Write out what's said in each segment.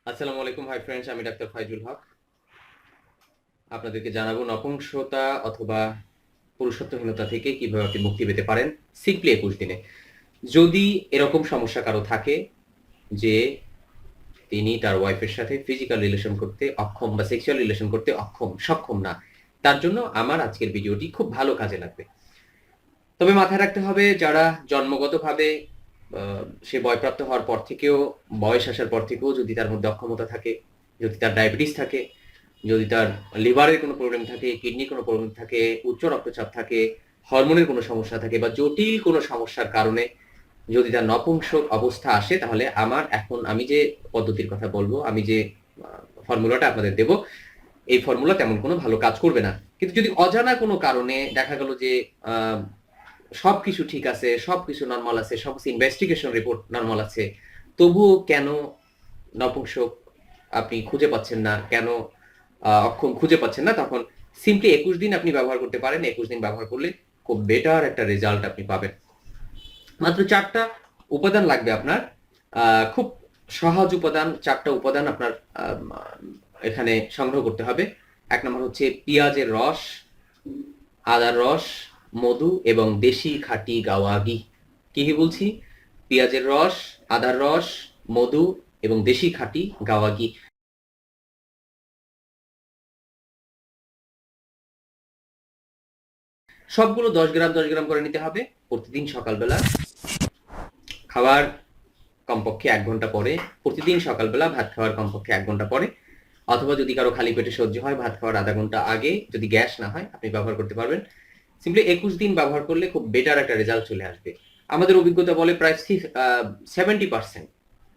আসসালামু আলাইকুম hi friends, আমি ডাক্তার ফাইজুল হক। আপনাদেরকে জানাবো নপুংসতা অথবা পুরুষত্বহীনতা থেকে কিভাবে আপনি মুক্তি পেতে পারেন সিম্পলি 21 দিনে। যদি এরকম সমস্যা কারো থাকে যে তিনি তার ওয়াইফের সাথে ফিজিক্যাল রিলেশন করতে অক্ষম বা সেক্সুয়াল রিলেশন করতে সক্ষম না, তার জন্য আমার আজকের ভিডিওটি খুব ভালো কাজে লাগবে। তবে মাথায় রাখতে হবে, যারা জন্মগতভাবে সে বয়প্রাপ্ত হওয়ার পর থেকেও, বয়স আসার পর থেকেও যদি তার মধ্যে অক্ষমতা থাকে, যদি তার ডায়াবেটিস থাকে, যদি তার লিভারের কোনো প্রবলেম থাকে, কিডনির কোনো প্রবলেম থাকে, উচ্চ রক্তচাপ থাকে, হরমোনের কোনো সমস্যা থাকে বা জটিল কোনো সমস্যার কারণে যদি তার নপুংসক অবস্থা আসে, তাহলে আমি যে পদ্ধতির কথা বলবো, আমি যে ফর্মুলাটা আপনাদের দেব, এই ফর্মুলা তেমন কোনো ভালো কাজ করবে না। কিন্তু যদি অজানা কোনো কারণে দেখা গেল যে সবকিছু ঠিক আছে, সবকিছু নর্মাল আছে, সমস্ত ইনভেস্টিগেশন রিপোর্ট নর্মাল আছে, তবুও কেন নপুংসক আপনি খুঁজে পাচ্ছেন না, কেন অক্ষম খুঁজে পাচ্ছেন না, তখন সিম্পলি 21 দিন আপনি ব্যবহার করতে পারেন। 21 দিন ব্যবহার করলে খুব বেটার একটা রেজাল্ট আপনি পাবেন। মাত্র 4টা উপাদান লাগবে আপনার, খুব সহজ উপাদান। 4টা উপাদান আপনার এখানে সংগ্রহ করতে হবে। 1 নম্বর হচ্ছে পেঁয়াজের রস, আদার রস, মধু এবং দেশি খাঁটি গাওয়া ঘি। কি কি বলছি? পেঁয়াজের রস, আদার রস, মধু এবং দেশি খাঁটি গাওয়া ঘি। সবগুলো 10 গ্রাম 10 গ্রাম করে নিতে হবে প্রতিদিন সকালবেলা খাওয়ার কমপক্ষে 1 ঘন্টা পরে, প্রতিদিন সকালবেলা ভাত খাওয়ার কমপক্ষে 1 ঘন্টা পরে, অথবা যদি কারো খালি পেটে সহ্য হয় ভাত খাওয়ার আধা ঘন্টা আগে, যদি গ্যাস না হয় আপনি ব্যবহার করতে পারবেন। সিম্পলি 21 দিন ব্যবহার করলে খুব বেটার একটা রেজাল্ট চলে আসবে। আমাদের অভিজ্ঞতা বলে প্রায় 70%,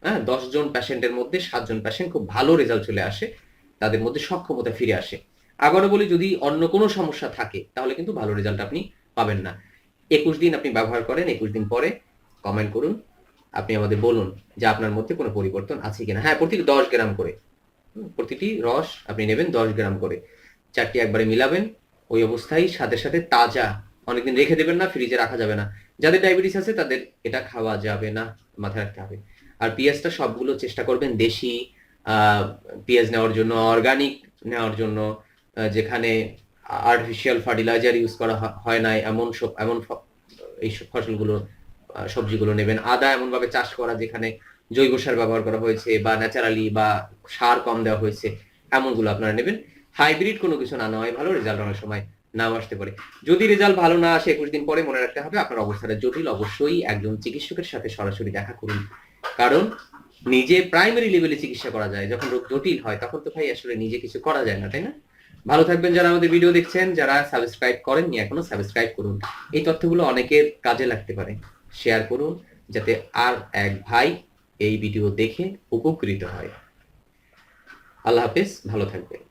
হ্যাঁ, 10 জন পেশেন্টের মধ্যে 7 জন পেশেন্ট খুব ভালো রেজাল্ট চলে আসে, তাদের মধ্যে সক্ষমতা ফিরে আসে। আবারও বলি, যদি অন্য কোনো সমস্যা থাকে তাহলে কিন্তু ভালো রেজাল্ট আপনি পাবেন না। 21 দিন আপনি ব্যবহার করেন, 21 দিন পরে কমেন্ট করুন, আপনি আমাদের বলুন যে আপনার মধ্যে কোনো পরিবর্তন আছে কিনা। হ্যাঁ, প্রতিটি 10 গ্রাম করে, প্রতিটি রস আপনি নেবেন 10 গ্রাম করে, 4টি একবারে মিলাবেন। ওই অবস্থায় সাথে সাথে তাজা, অনেকদিন রেখে দেবেন না, ফ্রিজে রাখা যাবে না। যাদের ডায়াবেটিস আছে তাদের এটা খাওয়া যাবে না, মাথায় রাখতে হবে। আর পেঁয়াজটা সবগুলো চেষ্টা করবেন দেশি পেঁয়াজ নেওয়ার জন্য, অর্গানিক নেওয়ার জন্য, যেখানে আর্টিফিশিয়াল ফার্টিলাইজার ইউজ করা হয় না এই ফসলগুলো, সবজিগুলো নেবেন। আদা এমনভাবে চাষ করা যেখানে জৈব সার ব্যবহার করা হয়েছে বা ন্যাচারালি বা সার কম দেওয়া হয়েছে, এমনগুলো আপনারা নেবেন। হাইব্রিড কোনো কিছু না নেওয়াই ভালো, রেজাল্ট অনেক সময় নাও আসতে পারে। যদি রেজাল্ট ভালো না আসে 21 দিন পরে, মনে রাখতে হবে আপনার অবস্থাটা জটিল, অবশ্যই একজন চিকিৎসকের সাথে সরাসরি দেখা করুন। কারণ নিজে প্রাইমারি লেভেলে চিকিৎসা করা যায়, যখন রোগ জটিল হয় তখন তো ভাই আসলে নিজে কিছু করা যায় না, তাই না? ভালো থাকবেন। যারা আমাদের ভিডিও দেখছেন, যারা সাবস্ক্রাইব করেননি এখনো, সাবস্ক্রাইব করুন। এই তথ্যগুলো অনেকের কাজে লাগতে পারে, শেয়ার করুন যাতে আর এক ভাই এই ভিডিও দেখে উপকৃত হয়। আল্লাহ হাফেজ, ভালো থাকবেন।